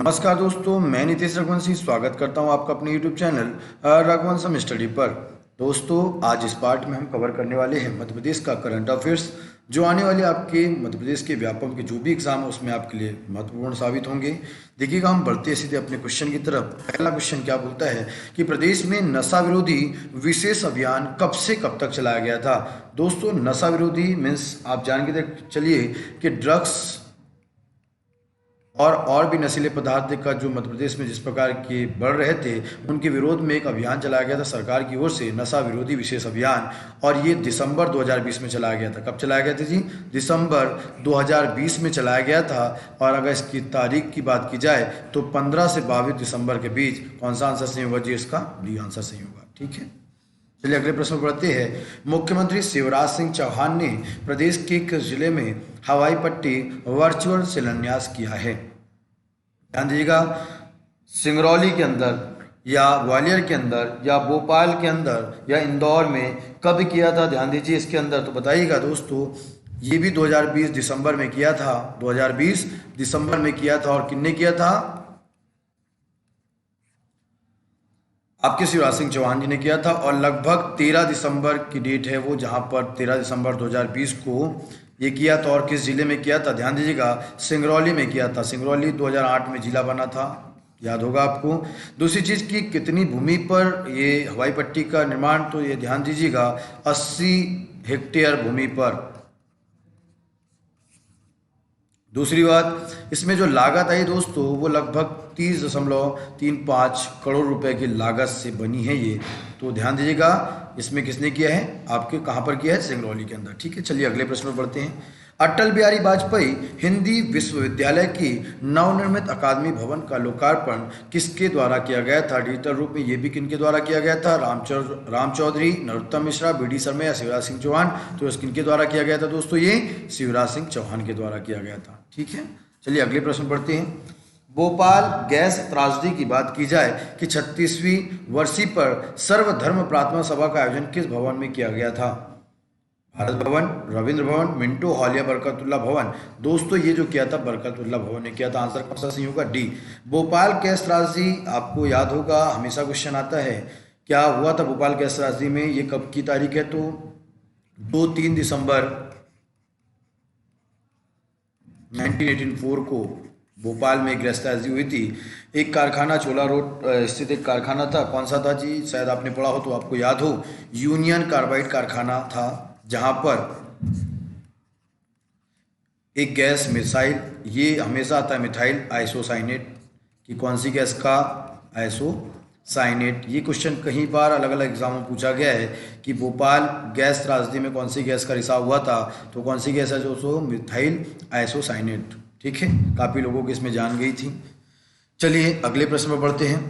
नमस्कार दोस्तों, मैं नितेश रघुवंशी स्वागत करता हूं आपका अपने YouTube चैनल रघुवंशम स्टडी पर। दोस्तों, आज इस पार्ट में हम कवर करने वाले हैं मध्य प्रदेश का करंट अफेयर्स, जो आने वाले आपके मध्य प्रदेश के व्यापम के जो भी एग्जाम है उसमें आपके लिए महत्वपूर्ण साबित होंगे। देखिएगा, हम बढ़ते सीधे अपने क्वेश्चन की तरफ। पहला क्वेश्चन क्या बोलता है कि प्रदेश में नशा विरोधी विशेष अभियान कब से कब तक चलाया गया था। दोस्तों, नशा विरोधी मीन्स आप जान के चलिए कि ड्रग्स और भी नशीले पदार्थ का जो मध्य प्रदेश में जिस प्रकार के बढ़ रहे थे, उनके विरोध में एक अभियान चलाया गया था सरकार की ओर से, नशा विरोधी विशेष अभियान। और ये दिसंबर 2020 में चलाया गया था। कब चलाया गया था जी? दिसंबर 2020 में चलाया गया था। और अगर इसकी तारीख की बात की जाए तो 15 से 22 दिसंबर के बीच। कौन सा आंसर सही होगा जी? इसका डी आंसर सही होगा। ठीक है, चलिए अगले प्रश्न पढ़ते हैं। मुख्यमंत्री शिवराज सिंह चौहान ने प्रदेश के किस जिले में हवाई पट्टी वर्चुअल शिलान्यास किया है? ध्यान दीजिएगा, सिंगरौली के अंदर या ग्वालियर के अंदर या भोपाल के अंदर या इंदौर में कब किया था? ध्यान दीजिए इसके अंदर, तो बताइएगा दोस्तों। ये भी 2020 दिसंबर में किया था। 2020 दिसंबर में किया था। और किसने किया था? आपके शिवराज सिंह चौहान जी ने किया था। और लगभग 13 दिसंबर की डेट है वो, जहां पर 13 दिसंबर 2020 को ये किया था। और किस जिले में किया था? ध्यान दीजिएगा, सिंगरौली में किया था। सिंगरौली 2008 में जिला बना था, याद होगा आपको। दूसरी चीज़ की कितनी भूमि पर ये हवाई पट्टी का निर्माण, तो ये ध्यान दीजिएगा 80 हेक्टेयर भूमि पर। दूसरी बात, इसमें जो लागत आई दोस्तों वो लगभग 30.35 करोड़ रुपए की लागत से बनी है ये। तो ध्यान दीजिएगा, इसमें किसने किया है? आपके कहाँ पर किया है? सिंगरौली के अंदर। ठीक है, चलिए अगले प्रश्न पर बढ़ते हैं। अटल बिहारी वाजपेयी हिंदी विश्वविद्यालय की नवनिर्मित अकादमी भवन का लोकार्पण किसके द्वारा किया गया था? डिजिटल रूप में ये भी किनके द्वारा किया गया था? राम चौधरी, नरोत्तम मिश्रा, बी डी शर्मा या शिवराज सिंह चौहान? तो किनके द्वारा किया गया था दोस्तों? ये शिवराज सिंह चौहान के द्वारा किया गया था। ठीक है, चलिए अगले प्रश्न पढ़ते हैं। भोपाल गैस त्रासदी की बात की जाए कि 36वीं वर्षी पर सर्वधर्म प्रार्थना सभा का आयोजन किस भवन में किया गया था? भारत भवन, रविंद्र भवन, मिंटो हॉल या बरकतुल्ला भवन? दोस्तों, ये जो किया था बरकतुल्ला भवन ने किया था। आंसर कौन सा सही होगा? डी। भोपाल गैस त्रासदी आपको याद होगा, हमेशा क्वेश्चन आता है क्या हुआ था भोपाल गैस त्रासदी में। ये कब की तारीख है? तो 2-3 दिसंबर 1984 को भोपाल में गैस त्रासदी हुई थी। एक कारखाना चोला रोड स्थित एक कारखाना था। कौन सा था जी? शायद आपने पढ़ा हो तो आपको याद हो, यूनियन कार्बाइड कारखाना था, जहां पर एक गैस मिसाइल, ये हमेशा आता है मिथाइल आइसोसाइनेट की। कौन सी गैस का? आइसोसाइनेट। ये क्वेश्चन कहीं बार अलग अलग एग्जाम में पूछा गया है कि भोपाल गैस त्रासदी में कौन सी गैस का रिसाव हुआ था। तो कौन सी गैस है? जो मिथाइल आइसोसाइनेट। ठीक है, काफ़ी लोगों की इसमें जान गई थी। चलिए अगले प्रश्न पर बढ़ते हैं।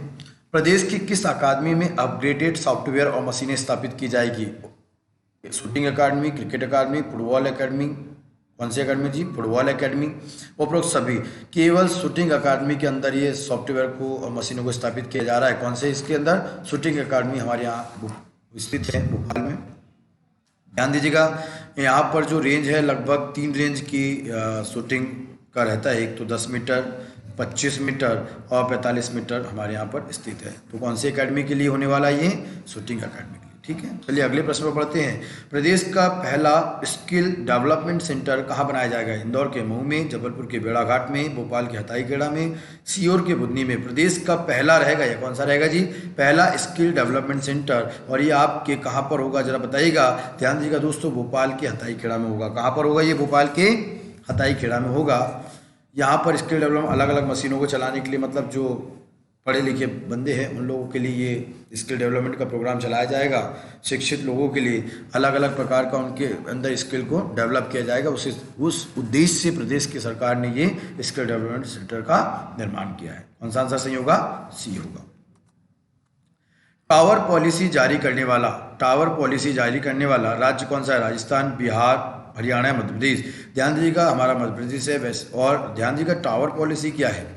प्रदेश की किस अकादमी में अपग्रेडेड सॉफ्टवेयर और मशीनें स्थापित की जाएगी? शूटिंग अकादमी, क्रिकेट अकादमी, फुटबॉल अकादमी? कौन सी अकादमी जी? Football academy. उपरोक्त सभी। केवल शूटिंग अकादमी के अंदर ये सॉफ्टवेयर को और मशीनों को स्थापित किया जा रहा है। कौन से इसके अंदर? शूटिंग अकादमी हमारे यहाँ स्थित है भोपाल में। ध्यान दीजिएगा, यहाँ पर जो रेंज है लगभग 3 रेंज की शूटिंग का रहता है। एक तो 10 मीटर, 25 मीटर और 45 मीटर हमारे यहाँ पर स्थित है। तो कौन सी अकेडमी के लिए होने वाला है? ये शूटिंग अकेडमी के लिए। ठीक है, चलिए अगले प्रश्न पर पढ़ते हैं। प्रदेश का पहला स्किल डेवलपमेंट सेंटर कहाँ बनाया जाएगा? इंदौर के मऊ में, जबलपुर के बेड़ाघाट में, भोपाल के हथाईखेड़ा में, सीहोर के बुधनी में? प्रदेश का पहला रहेगा ये। कौन सा रहेगा जी? पहला स्किल डेवलपमेंट सेंटर। और ये आपके कहाँ पर होगा जरा बताइएगा। ध्यान दीजिएगा दोस्तों, भोपाल के हथाईखेड़ा में होगा। कहाँ पर होगा ये? भोपाल के हथाईखेड़ा में होगा। यहाँ पर स्किल डेवलपमेंट अलग अलग मशीनों को चलाने के लिए, मतलब जो पढ़े लिखे बंदे हैं उन लोगों के लिए ये स्किल डेवलपमेंट का प्रोग्राम चलाया जाएगा। शिक्षित लोगों के लिए अलग अलग प्रकार का उनके अंदर स्किल को डेवलप किया जाएगा। उस उद्देश्य से प्रदेश की सरकार ने ये स्किल डेवलपमेंट सेंटर का निर्माण किया है। कौन सा आंसर सही होगा? सी होगा। टावर पॉलिसी जारी करने वाला राज्य कौन सा है? राजस्थान, बिहार, हरियाणा, मध्य प्रदेश? ध्यान दीजिएगा, हमारा मध्य प्रदेश है वैसे। और ध्यान दीजिएगा, टावर पॉलिसी क्या है?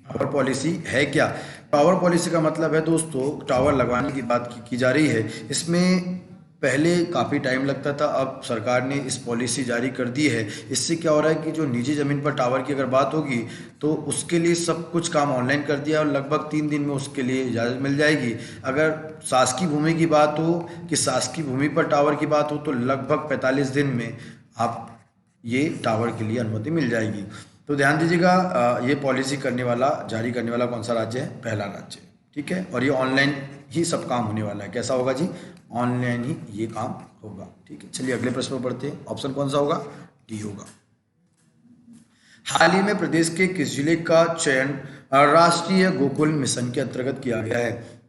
टावर पॉलिसी है क्या? टावर पॉलिसी का मतलब है दोस्तों, टावर लगवाने की बात की जा रही है। इसमें पहले काफ़ी टाइम लगता था, अब सरकार ने इस पॉलिसी जारी कर दी है। इससे क्या हो रहा है कि जो निजी ज़मीन पर टावर की अगर बात होगी तो उसके लिए सब कुछ काम ऑनलाइन कर दिया और लगभग 3 दिन में उसके लिए इजाज़त मिल जाएगी। अगर शासकीय भूमि की बात हो कि शासकीय भूमि पर टावर की बात हो तो लगभग 45 दिन में आप ये टावर के लिए अनुमति मिल जाएगी। तो ध्यान दीजिएगा, ये पॉलिसी करने वाला, जारी करने वाला कौन सा राज्य है? पहला राज्य, ठीक है। और ये ऑनलाइन ही सब काम होने वाला है। कैसा होगा जी? ऑनलाइन ही ये काम होगा, ठीक है। चलिए अगले प्रश्न पर पढ़ते हैं। ऑप्शन कौन सा होगा? डी होगा। हाल ही में प्रदेश के किस जिले का चयन राष्ट्रीय गोकुल मिशन के अंतर्गत किया गया है?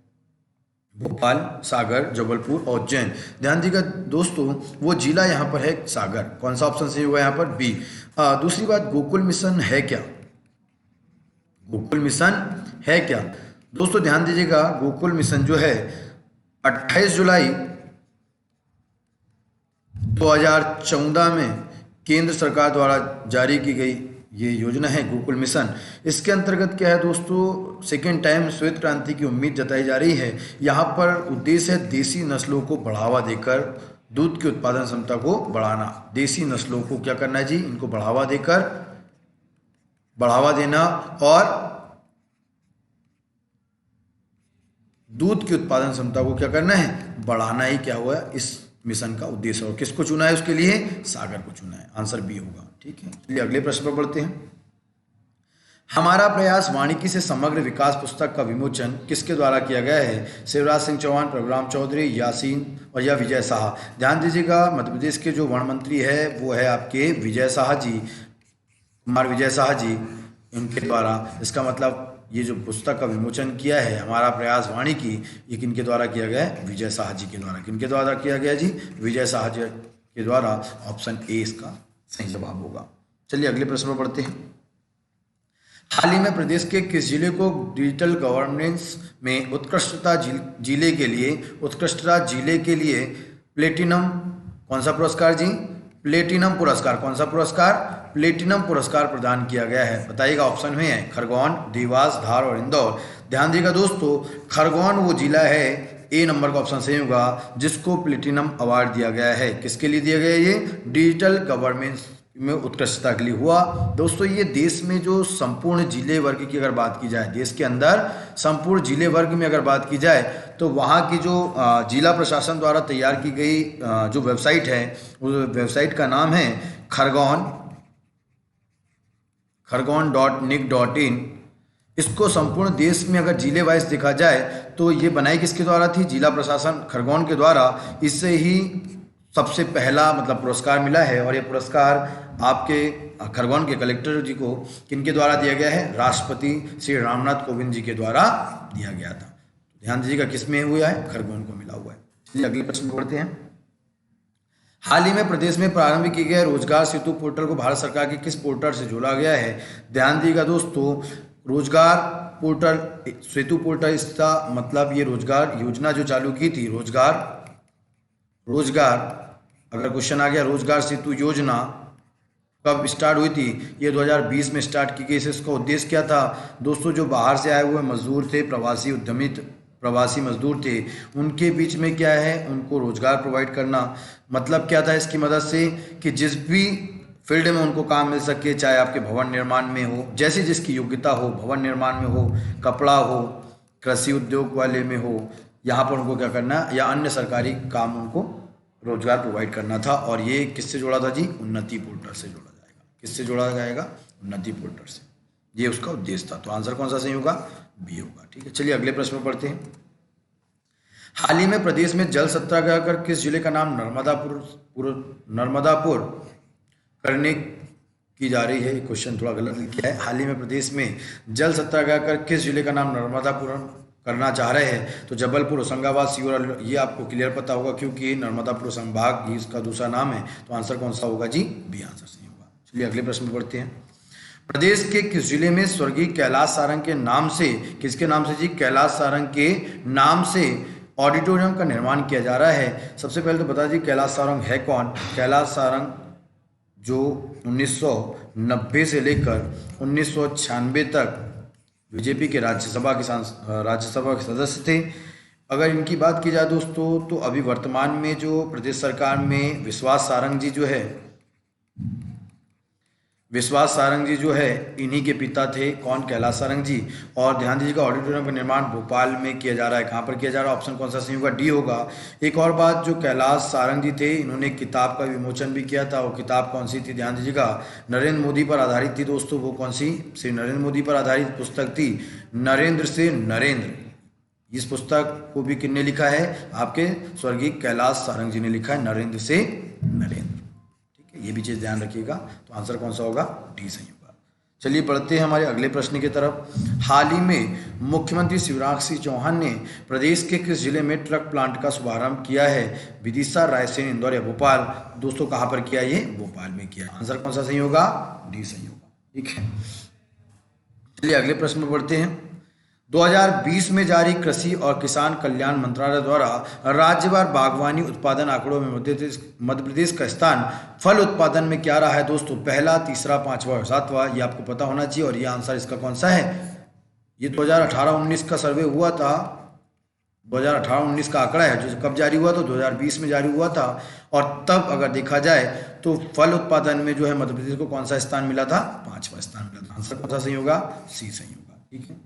भोपाल, सागर, जबलपुर और उज्जैन। ध्यान दीजिएगा दोस्तों, वो जिला यहाँ पर है सागर। कौन सा ऑप्शन सही होगा यहाँ पर? बी। दूसरी बात, गोकुल मिशन है क्या? गोकुल मिशन है क्या दोस्तों? ध्यान दीजिएगा, गोकुल मिशन जो है 28 जुलाई 2014 में केंद्र सरकार द्वारा जारी की गई ये योजना है गोकुल मिशन। इसके अंतर्गत क्या है दोस्तों? सेकेंड टाइम श्वेत क्रांति की उम्मीद जताई जा रही है। यहाँ पर उद्देश्य है देसी नस्लों को बढ़ावा देकर दूध की उत्पादन क्षमता को बढ़ाना। देसी नस्लों को क्या करना है जी? इनको बढ़ावा देकर, बढ़ावा देना और दूध की उत्पादन क्षमता को क्या करना है? बढ़ाना ही क्या हुआ इस मिशन का उद्देश्य। और किसको चुना है उसके लिए? सागर को चुना है। आंसर बी होगा, ठीक है। चलिए अगले प्रश्न पर बढ़ते हैं। हमारा प्रयास वानिकी से समग्र विकास पुस्तक का विमोचन किसके द्वारा किया गया है? शिवराज सिंह चौहान, प्रभुराम चौधरी, यासीन और या विजय शाह। ध्यान दीजिएगा, मध्य प्रदेश के जो वन मंत्री है वो है आपके विजय शाह जी, कुमार विजय शाह जी, इनके द्वारा। इसका मतलब ये जो पुस्तक का विमोचन किया है हमारा प्रयास वानिकी, ये किनके द्वारा किया गया है? विजय शाह जी के द्वारा। किनके द्वारा किया गया जी? विजय शाह जी के द्वारा। ऑप्शन ए इसका सही जवाब होगा। चलिए अगले प्रश्न पर बढ़ते हैं। हाल ही में प्रदेश के किस जिले को डिजिटल गवर्नेंस में उत्कृष्टता जिले के लिए प्लेटिनम, कौन सा पुरस्कार जी? प्लेटिनम पुरस्कार। कौन सा पुरस्कार? प्लेटिनम पुरस्कार प्रदान किया गया है। बताइएगा, ऑप्शन में है खरगोन, देवास, धार और इंदौर। ध्यान दीजिएगा दोस्तों, खरगोन वो जिला है, ए नंबर का ऑप्शन सही होगा, जिसको प्लेटिनम अवार्ड दिया गया है। किसके लिए दिया गया? ये डिजिटल गवर्नेंस में उत्कृष्टता के लिए हुआ। दोस्तों ये देश में जो संपूर्ण जिले वर्ग की अगर बात की जाए, देश के अंदर संपूर्ण जिले वर्ग में अगर बात की जाए तो वहाँ की जो जिला प्रशासन द्वारा तैयार की गई जो वेबसाइट है, उस वेबसाइट का नाम है खरगोन.nic.in। इसको संपूर्ण देश में अगर जिले वाइज देखा जाए तो ये बनाई किसके द्वारा थी? जिला प्रशासन खरगोन के द्वारा। इससे ही सबसे पहला मतलब पुरस्कार मिला है। और ये पुरस्कार आपके खरगोन के कलेक्टर जी को किनके द्वारा दिया गया है? राष्ट्रपति श्री रामनाथ कोविंद जी के द्वारा दिया गया था। ध्यान दीजिएगा, किस में हुआ है? खरगोन को मिला हुआ है। चलिए अगले प्रश्न पढ़ते हैं। हाल ही में प्रदेश में प्रारंभ किए गए रोजगार सेतु पोर्टल को भारत सरकार के किस पोर्टल से जोड़ा गया है? ध्यान दीजिएगा दोस्तों, रोजगार पोर्टल, सेतु पोर्टल, इसका मतलब ये रोजगार योजना जो चालू की थी, रोजगार अगर क्वेश्चन आ गया, रोजगार सेतु योजना कब स्टार्ट हुई थी? ये 2020 में स्टार्ट की गई। इसका उद्देश्य क्या था दोस्तों? जो बाहर से आए हुए मजदूर थे, प्रवासी मजदूर थे, उनके बीच में क्या है, उनको रोजगार प्रोवाइड करना। मतलब क्या था इसकी मदद से? कि जिस भी फील्ड में उनको काम मिल सके, चाहे आपके भवन निर्माण में हो, जैसी जिसकी योग्यता हो, भवन निर्माण में हो, कपड़ा हो, कृषि उद्योग वाले में हो, यहाँ पर उनको क्या करना, या अन्य सरकारी काम उनको रोजगार प्रोवाइड करना था। और ये किससे जोड़ा था जी? उन्नति पोर्टल से जोड़ा जाएगा। किससे जोड़ा जाएगा? उन्नति पोर्टल से। ये उसका उद्देश्य था। तो आंसर कौन सा सही होगा? बी होगा, ठीक है। चलिए अगले प्रश्न में पढ़ते हैं। हाल ही में प्रदेश में जल सत्याग्रह कर किस जिले का नाम नर्मदापुर करने की जा रही है? क्वेश्चन थोड़ा गलत लिखा है। हाल ही में प्रदेश में जल सत्याग्रह कर किस जिले का नाम नर्मदापुर करना चाह रहे हैं? तो जबलपुर, होशंगाबाद, सीहोर, ये आपको क्लियर पता होगा क्योंकि नर्मदापुर संभाग ही इसका दूसरा नाम है। तो आंसर कौन सा होगा जी? बी आंसर सही होगा। चलिए अगले प्रश्न में पढ़ते हैं। प्रदेश के किस जिले में स्वर्गीय कैलाश सारंग के नाम से, किसके नाम से जी? कैलाश सारंग के नाम से ऑडिटोरियम का निर्माण किया जा रहा है। सबसे पहले तो बता दीजिए कैलाश सारंग है कौन? कैलाश सारंग जो 1990 से लेकर 1996 तक बीजेपी के राज्यसभा के सदस्य थे। अगर इनकी बात की जाए दोस्तों, तो अभी वर्तमान में जो प्रदेश सरकार में विश्वास सारंग जी जो है, विश्वास सारंग जी जो है, इन्हीं के पिता थे। कौन? कैलाश सारंग जी। और ध्यान दीजिएगा, का ऑडिटोरियम का निर्माण भोपाल में किया जा रहा है। कहाँ पर किया जा रहा है? ऑप्शन कौन सा सही होगा? डी होगा। एक और बात, जो कैलाश सारंग जी थे, इन्होंने एक किताब का विमोचन भी किया था। वो किताब कौन सी थी? ध्यान दीजिएगा, नरेंद्र मोदी पर आधारित थी दोस्तों। वो कौन सी? श्री नरेंद्र मोदी पर आधारित पुस्तक थी, नरेंद्र से नरेंद्र। इस पुस्तक को भी किसने लिखा है? आपके स्वर्गीय कैलाश सारंग जी ने लिखा है, नरेंद्र से नरेंद्र। ये भी चीज़ ध्यान रखिएगा। तो आंसर कौन सा होगा? डी सही होगा। चलिए बढ़ते हैं हमारे अगले प्रश्न की तरफ। हाल ही में मुख्यमंत्री शिवराज सिंह चौहान ने प्रदेश के किस जिले में ट्रक प्लांट का शुभारंभ किया है? विदिशा, रायसेन, इंदौर या भोपाल? दोस्तों कहाँ पर किया? ये भोपाल में किया। आंसर कौन सा सही होगा? डी सही होगा। ठीक है, चलिए अगले प्रश्न में बढ़ते हैं। 2020 में जारी कृषि और किसान कल्याण मंत्रालय द्वारा राज्यवार बागवानी उत्पादन आंकड़ों में मध्य प्रदेश का स्थान फल उत्पादन में क्या रहा है दोस्तों? पहला, तीसरा, पांचवा और सातवां? ये आपको पता होना चाहिए। और ये आंसर इसका कौन सा है? ये 2018-19 का सर्वे हुआ था। 2018-19 का आंकड़ा है, जो कब जारी हुआ? तो 2020 में जारी हुआ था। और तब अगर देखा जाए तो फल उत्पादन में जो है मध्य प्रदेश को कौन सा स्थान मिला था? पांचवा स्थान मिला था। आंसर कौन सा सही होगा? सी सही होगा। ठीक है,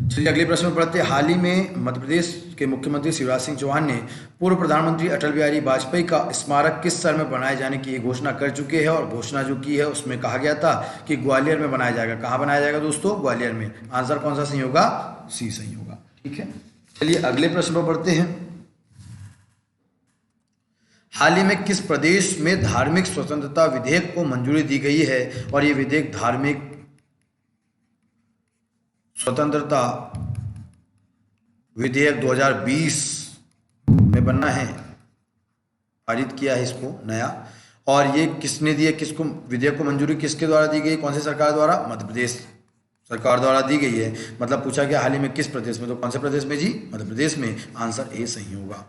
चलिए अगले प्रश्न में पढ़ते हैं। हाल ही में मध्य प्रदेश के मुख्यमंत्री शिवराज सिंह चौहान ने पूर्व प्रधानमंत्री अटल बिहारी वाजपेयी का स्मारक किस शहर में बनाए जाने की घोषणा कर चुके हैं? और घोषणा जो की है उसमें कहा गया था कि ग्वालियर में बनाया जाएगा। कहाँ बनाया जाएगा दोस्तों? ग्वालियर में। आंसर कौन सा सही होगा? सी सही होगा। ठीक है, चलिए अगले प्रश्न पर बढ़ते हैं। हाल ही में किस प्रदेश में धार्मिक स्वतंत्रता विधेयक को मंजूरी दी गई है? और ये विधेयक धार्मिक स्वतंत्रता विधेयक 2020 में बना है, पारित किया है इसको नया। और ये किसने दिया? किसको विधेयक को मंजूरी किसके द्वारा दी गई? कौन सी सरकार द्वारा? मध्य प्रदेश सरकार द्वारा दी गई है। मतलब पूछा गया हाल ही में किस प्रदेश में, तो कौन से प्रदेश में जी? मध्य प्रदेश में। आंसर ए सही होगा।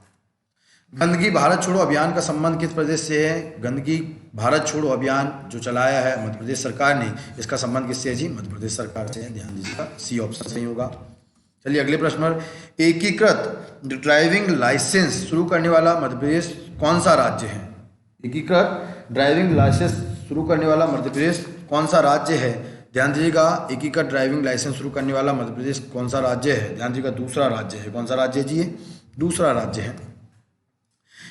गंदगी भारत छोड़ो अभियान का संबंध किस प्रदेश से है? गंदगी भारत छोड़ो अभियान जो चलाया है मध्य प्रदेश सरकार ने, इसका संबंध किससे है जी? मध्य प्रदेश सरकार से है। ध्यान दीजिएगा, सी ऑप्शन सही होगा। चलिए अगले प्रश्न पर। एकीकृत ड्राइविंग लाइसेंस शुरू करने वाला मध्य प्रदेश कौन सा राज्य है? एकीकृत ड्राइविंग लाइसेंस शुरू करने वाला मध्य प्रदेश कौन सा राज्य है? ध्यान दीजिएगा, एकीकृत ड्राइविंग लाइसेंस शुरू करने वाला मध्य प्रदेश कौन सा राज्य है? ध्यान दीजिएगा, दूसरा राज्य है। कौन सा राज्य है जी? ये दूसरा राज्य है।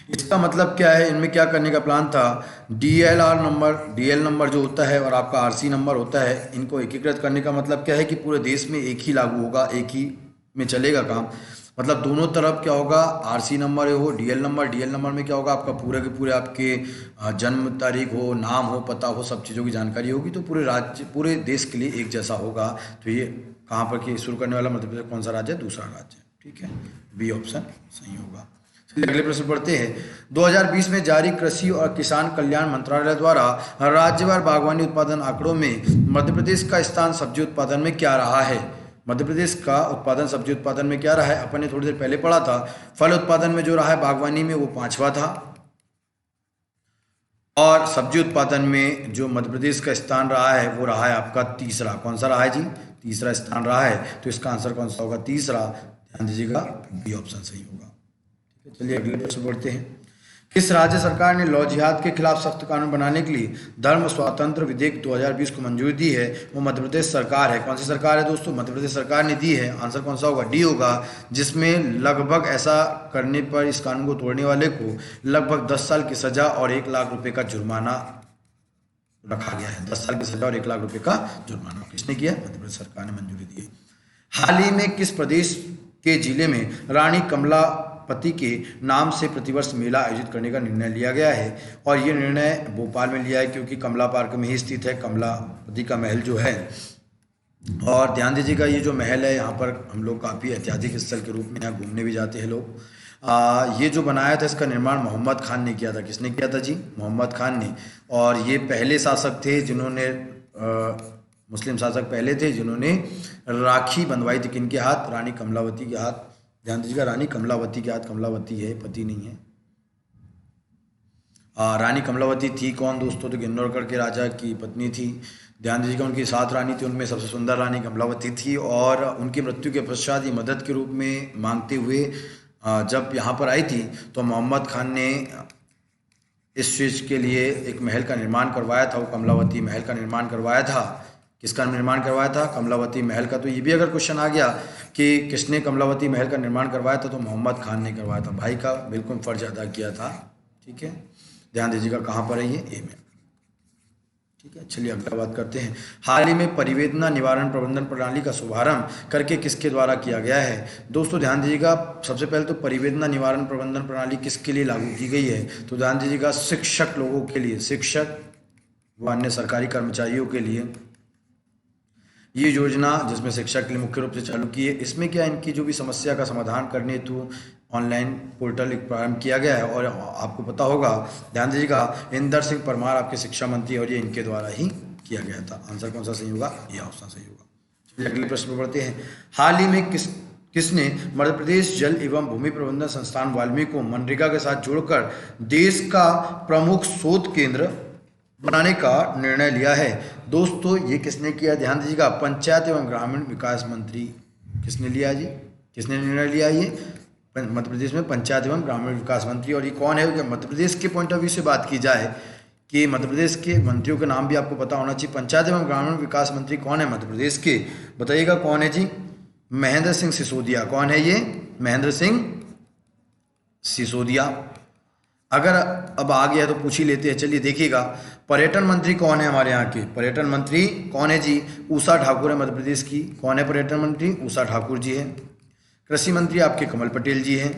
इसका मतलब क्या है? इनमें क्या करने का प्लान था? डीएल नंबर जो होता है और आपका आरसी नंबर होता है, इनको एकीकृत करने का मतलब क्या है कि पूरे देश में एक ही लागू होगा, एक ही में चलेगा काम। मतलब दोनों तरफ क्या होगा? आरसी नंबर हो, डीएल नंबर में क्या होगा? आपका पूरे के पूरे आपके जन्म तारीख हो, नाम हो, पता हो, सब चीज़ों की जानकारी होगी। तो पूरे राज्य, पूरे देश के लिए एक जैसा होगा। तो ये कहाँ पर कि शुरू करने वाला मध्य प्रदेश कौन सा राज्य है? दूसरा राज्य। ठीक है, बी ऑप्शन सही होगा। अगले प्रश्न पढ़ते हैं। 2020 में जारी कृषि और किसान कल्याण मंत्रालय द्वारा राज्यवार बागवानी उत्पादन आंकड़ों में मध्य प्रदेश का स्थान सब्जी उत्पादन में क्या रहा है? मध्य प्रदेश का उत्पादन सब्जी उत्पादन में क्या रहा है? अपन ने थोड़ी देर पहले पढ़ा था। फल उत्पादन में जो रहा है बागवानी में, वो 5वां था। और सब्जी उत्पादन में जो मध्य प्रदेश का स्थान रहा है वो रहा है आपका तीसरा। कौन सा रहा है जी? तीसरा स्थान रहा है। तो इसका आंसर कौन सा होगा? तीसरा। ध्यान दीजिएगा, बी ऑप्शन सही होगा। चलिए अगले प्रश्न पढ़ते हैं। किस राज्य सरकार ने लौ जिहाद के खिलाफ सख्त कानून बनाने के लिए धर्म स्वातंत्र विधेयक 2020 को मंजूरी दी है? वो मध्य प्रदेश सरकार है। कौन सी सरकार है दोस्तों? मध्य प्रदेश सरकार ने दी है। आंसर कौन सा होगा? डी होगा। जिसमें लगभग ऐसा करने पर, इस कानून को तोड़ने वाले को लगभग 10 साल की सजा और 1 लाख रुपए का जुर्माना रखा गया है। 10 साल की सजा और 1 लाख रुपए का जुर्माना किसने किया? मध्य प्रदेश सरकार ने मंजूरी दी है। हाल ही में किस प्रदेश के जिले में रानी कमलापति के नाम से प्रतिवर्ष मेला आयोजित करने का निर्णय लिया गया है? और ये निर्णय भोपाल में लिया है, क्योंकि कमला पार्क में ही स्थित है कमलापति का महल जो है। और ध्यान दीजिएगा, ये जो महल है यहाँ पर हम लोग काफ़ी ऐतिहासिक स्थल के रूप में यहाँ घूमने भी जाते हैं लोग। ये जो बनाया था, इसका निर्माण मोहम्मद खान ने किया था। किसने किया था जी? मोहम्मद खान ने। और ये पहले शासक थे जिन्होंने मुस्लिम शासक पहले थे जिन्होंने राखी बंधवाई थी। किनके हाथ? रानी कमलावती के हाथ। ध्यान दीजिएगा, रानी कमलावती के हाथ। कमलावती है, पति नहीं है। रानी कमलावती थी कौन दोस्तों? तो किन्नौरगढ़ के राजा की पत्नी थी। ध्यान दीजिएगा, उनकी 7 रानी थी, उनमें सबसे सुंदर रानी कमलावती थी और उनकी मृत्यु के पश्चात ये मदद के रूप में मांगते हुए जब यहाँ पर आई थी तो मोहम्मद खान ने इस चीज़ के लिए एक महल का निर्माण करवाया था, वो कमलावती महल का निर्माण करवाया था। किसका निर्माण करवाया था? कमलावती महल का। तो ये भी अगर क्वेश्चन आ गया कि किसने कमलावती महल का निर्माण करवाया था, तो मोहम्मद खान ने करवाया था। भाई का बिल्कुल फर्ज अदा किया था। ठीक है, ध्यान दीजिएगा कहाँ पर है ये, ए में। ठीक है, चलिए अगला बात करते हैं। हाल ही में परिवेदना निवारण प्रबंधन प्रणाली का शुभारंभ करके किसके द्वारा किया गया है? दोस्तों ध्यान दीजिएगा, सबसे पहले तो परिवेदना निवारण प्रबंधन प्रणाली किसके लिए लागू की गई है? तो ध्यान दीजिएगा, शिक्षक लोगों के लिए, शिक्षक व अन्य सरकारी कर्मचारियों के लिए ये योजना, जिसमें शिक्षा के लिए मुख्य रूप से चालू की है। इसमें क्या, इनकी जो भी समस्या का समाधान करने हेतु ऑनलाइन पोर्टल एक प्रारंभ किया गया है। और आपको पता होगा, ध्यान दीजिएगा, इंदर सिंह परमार आपके शिक्षा मंत्री और ये इनके द्वारा ही किया गया था। आंसर कौन सा सही होगा? ये ऑप्शन सही होगा। चलिए अगले प्रश्न पर बढ़ते हैं। हाल ही में किसने मध्य प्रदेश जल एवं भूमि प्रबंधन संस्थान वाल्मीकि को मनरेगा के साथ जोड़कर देश का प्रमुख शोध केंद्र बनाने का निर्णय लिया है? दोस्तों ये किसने किया? ध्यान दीजिएगा, पंचायत एवं ग्रामीण विकास मंत्री। किसने लिया जी? किसने निर्णय लिया? ये मध्य प्रदेश में पंचायत एवं ग्रामीण विकास मंत्री। और ये कौन है? मध्य प्रदेश के पॉइंट ऑफ व्यू से बात की जाए कि मध्य प्रदेश के मंत्रियों के नाम भी आपको पता होना चाहिए। पंचायत एवं ग्रामीण विकास मंत्री कौन है मध्य प्रदेश के? बताइएगा कौन है जी? महेंद्र सिंह सिसोदिया। कौन है ये? महेंद्र सिंह सिसोदिया। अगर अब आ गया तो पूछ ही लेते हैं। चलिए देखिएगा, पर्यटन मंत्री कौन है हमारे यहाँ के? पर्यटन मंत्री कौन है जी? उषा ठाकुर है मध्य प्रदेश की। कौन है पर्यटन मंत्री? उषा ठाकुर जी है। कृषि मंत्री आपके कमल पटेल जी हैं।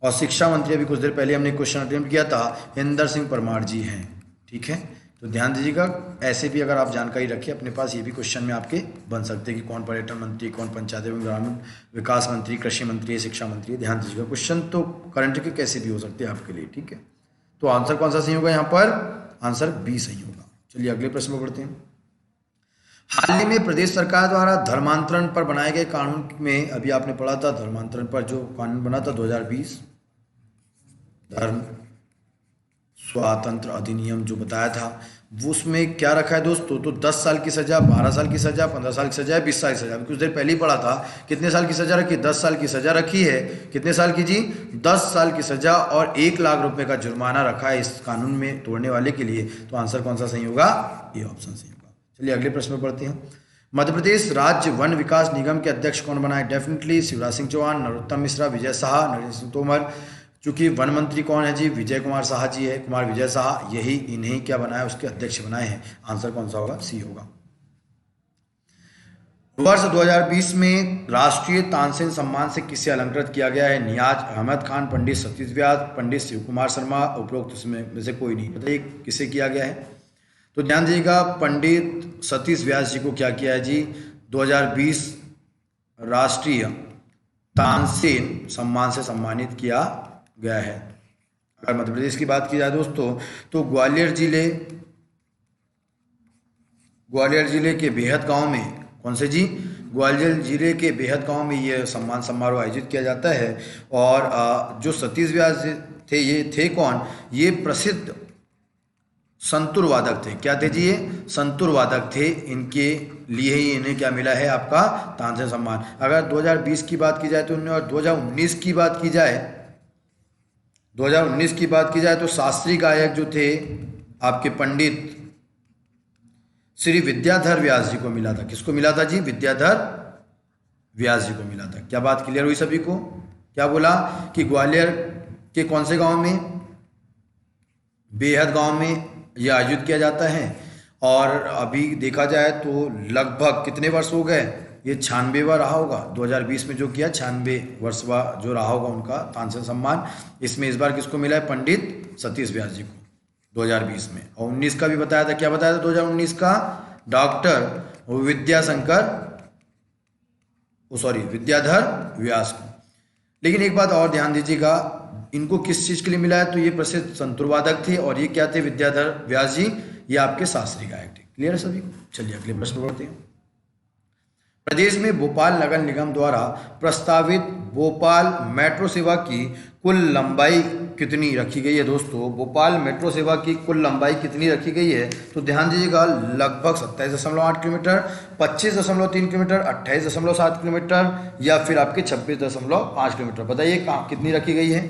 और शिक्षा मंत्री अभी कुछ देर पहले हमने क्वेश्चन अटेम्प्ट किया था, इंदर सिंह परमार जी हैं। ठीक है, तो ध्यान दीजिएगा, ऐसे भी अगर आप जानकारी रखें अपने पास, ये भी क्वेश्चन में आपके बन सकते हैं कि कौन पर्यटन मंत्री, कौन पंचायत एवं ग्रामीण विकास मंत्री, कृषि मंत्री, शिक्षा मंत्री। ध्यान दीजिएगा, क्वेश्चन तो करंट के कैसे भी हो सकते हैं आपके लिए। ठीक है, तो आंसर कौन सा सही होगा यहाँ पर? आंसर बी सही होगा। चलिए अगले प्रश्न में बढ़ते हैं। हाल ही में प्रदेश सरकार द्वारा धर्मांतरण पर बनाए गए कानून में, अभी आपने पढ़ा था धर्मांतरण पर जो कानून बना था 2020, धर्म स्वातंत्र अधिनियम जो बताया था, वो उसमें क्या रखा है दोस्तों? तो 10 साल की सजा, 12 साल की सजा, 15 साल की सजा, 20 साल की सजा। कुछ देर पहले ही पढ़ा था, कितने साल की सजा रखी? 10 साल की सजा रखी है। कितने साल की जी? 10 साल की सजा और 1 लाख रुपए का जुर्माना रखा है इस कानून में तोड़ने वाले के लिए। तो आंसर कौन सा सही होगा? ये ऑप्शन सही होगा। चलिए अगले प्रश्न में पढ़ते हैं। मध्य प्रदेश राज्य वन विकास निगम के अध्यक्ष कौन बना है? डेफिनेटली शिवराज सिंह चौहान, नरोत्तम मिश्रा, विजय शाह, नरेंद्र सिंह तोमर। चूंकि वन मंत्री कौन है जी? विजय कुमार शाह जी है, कुमार विजय शाह। यही इन्हें क्या बनाया? उसके अध्यक्ष बनाए हैं। आंसर कौन सा होगा? सी होगा। वर्ष 2020 में राष्ट्रीय तानसेन सम्मान से किसे अलंकृत किया गया है? नियाज अहमद खान, पंडित सतीश व्यास, पंडित शिव कुमार शर्मा, उपरोक्त में से कोई नहीं। बताइए किसे किया गया है? तो ध्यान दीजिएगा, पंडित सतीश व्यास जी को क्या किया है जी? 2020 राष्ट्रीय तानसेन सम्मान से सम्मानित किया गया है। अगर मध्य प्रदेश की बात की जाए दोस्तों, तो ग्वालियर जिले के बेहद गांव में, कौन से जी? ग्वालियर जिले के बेहद गांव में यह सम्मान समारोह आयोजित किया जाता है। और जो सतीश व्यास थे, ये थे कौन? ये प्रसिद्ध संतूर वादक थे। क्या थे जी? ये संतूर वादक थे। इनके लिए ही इन्हें क्या मिला है? आपका तानसेन सम्मान। अगर 2020 की बात की जाए तो इन्हें, और 2019 की बात की जाए, 2019 की बात की जाए तो शास्त्रीय गायक जो थे आपके पंडित श्री विद्याधर व्यास जी को मिला था। किसको मिला था जी? विद्याधर व्यास जी को मिला था। क्या बात क्लियर हुई सभी को? क्या बोला कि ग्वालियर के कौन से गांव में? बेहद गांव में यह आयोजित किया जाता है। और अभी देखा जाए तो लगभग कितने वर्ष हो गए? ये 96वां रहा होगा। 2020 में जो किया 96 वर्षवा जो रहा होगा उनका तानसेन सम्मान। इसमें इस बार किसको मिला है? पंडित सतीश व्यास जी को 2020 में। और 19 का भी बताया था। क्या बताया था 2019 का? डॉक्टर विद्याधर व्यास को। लेकिन एक बात और ध्यान दीजिएगा, इनको किस चीज़ के लिए मिला है? तो ये प्रसिद्ध संतूर वादक थे। और ये क्या थे? विद्याधर व्यास जी, ये आपके शास्त्रीय गायक थे। क्लियर है सभी को? चलिए अगले प्रश्न बढ़ते हैं। प्रदेश में भोपाल नगर निगम द्वारा प्रस्तावित भोपाल मेट्रो सेवा की कुल लंबाई कितनी रखी गई है दोस्तों? भोपाल मेट्रो सेवा की कुल लंबाई कितनी रखी गई है? तो ध्यान दीजिएगा, लगभग 27.8 किलोमीटर, 25.3 किलोमीटर, 28.7 किलोमीटर या फिर आपके 26.5 किलोमीटर। बताइए कहाँ कितनी रखी गई है?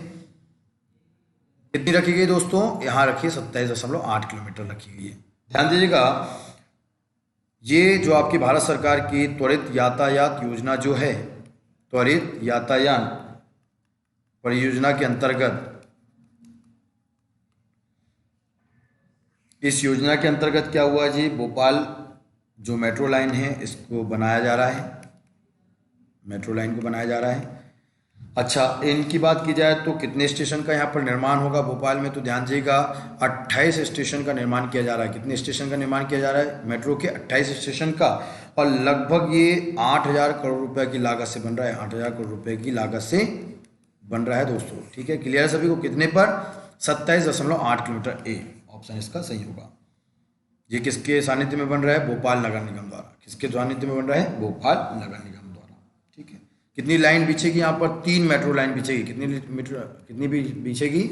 कितनी रखी गई दोस्तों? यहाँ रखी 27.8 किलोमीटर रखी गई है। ध्यान दीजिएगा, ये जो आपकी भारत सरकार की त्वरित यातायात योजना जो है, त्वरित यातायात परियोजना के अंतर्गत, इस योजना के अंतर्गत क्या हुआ जी? भोपाल जो मेट्रो लाइन है इसको बनाया जा रहा है, मेट्रो लाइन को बनाया जा रहा है। अच्छा, इनकी बात की जाए तो कितने स्टेशन का यहाँ पर निर्माण होगा भोपाल में? तो ध्यान दीजिएगा, 28 स्टेशन का निर्माण किया जा रहा है। कितने स्टेशन का निर्माण किया जा रहा है? मेट्रो के 28 स्टेशन का, और लगभग ये 8,000 करोड़ रुपए की लागत से बन रहा है। 8,000 करोड़ रुपए की लागत से बन रहा है दोस्तों। ठीक है, क्लियर सभी को? कितने पर? 27.8 किलोमीटर। ए ऑप्शन इसका सही होगा। ये किसके सानिध्य में बन रहा है? भोपाल नगर निगम द्वारा। किसके सानिध्य में बन रहा है? भोपाल नगर निगम द्वारा। ठीक है, कितनी लाइन बिछेगी यहाँ पर? 3 मेट्रो लाइन बिछेगी। कितनी भी बिछेगी?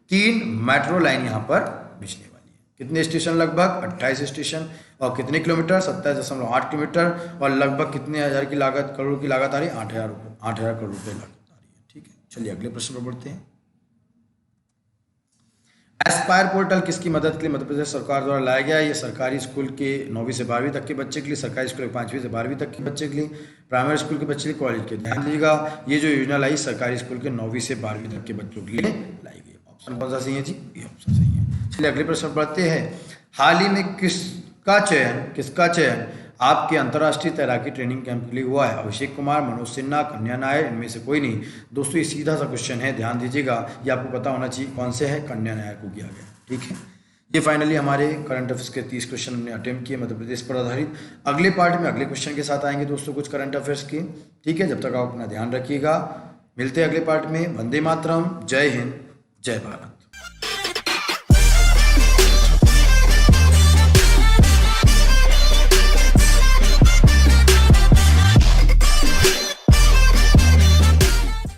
3 मेट्रो लाइन यहाँ पर बिछने वाली है। कितने स्टेशन? लगभग 28 स्टेशन। और कितने किलोमीटर? 27.8 किलोमीटर। और लगभग कितने हज़ार की लागत, करोड़ की लागत आ रही है? 8,000 करोड़ रुपये लागत आ रही है। ठीक है, चलिए अगले प्रश्न पर बढ़ते हैं। एस्पायर पोर्टल किसकी मदद के लिए मध्य प्रदेश सरकार द्वारा लाया गया है? ये सरकारी स्कूल के 9वीं से 12वीं तक के बच्चे के लिए, सरकारी स्कूल के 5वीं से 12वीं तक के बच्चे के लिए, प्राइमरी स्कूल के बच्चे के लिए, कॉलेज के। ध्यान दीजिएगा, ये जो योजना लाई सरकारी स्कूल के 9वीं से 12वीं तक के बच्चों के लिए लाई गई। ऑप्शन कौन सा सही है जी? ये ऑप्शन सही है। चलिए अगले प्रश्न पढ़ते हैं। हाल ही में किसका चयन आपके अंतर्राष्ट्रीय तैराकी ट्रेनिंग कैंप के लिए हुआ है? अभिषेक कुमार, मनोज सिन्हा, कन्या नायर, इनमें से कोई नहीं। दोस्तों ये सीधा सा क्वेश्चन है, ध्यान दीजिएगा, ये आपको पता होना चाहिए कौन से है। कन्या नायर को किया गया। ठीक है, ये फाइनली हमारे करंट अफेयर्स के 30 क्वेश्चन हमने अटेम्प्ट किए मध्य प्रदेश पर आधारित। अगले पार्ट में अगले क्वेश्चन के साथ आएंगे दोस्तों, कुछ करंट अफेयर्स के। ठीक है, जब तक आप अपना ध्यान रखिएगा। मिलते हैं अगले पार्ट में। वंदे मातरम, जय हिंद, जय भारत।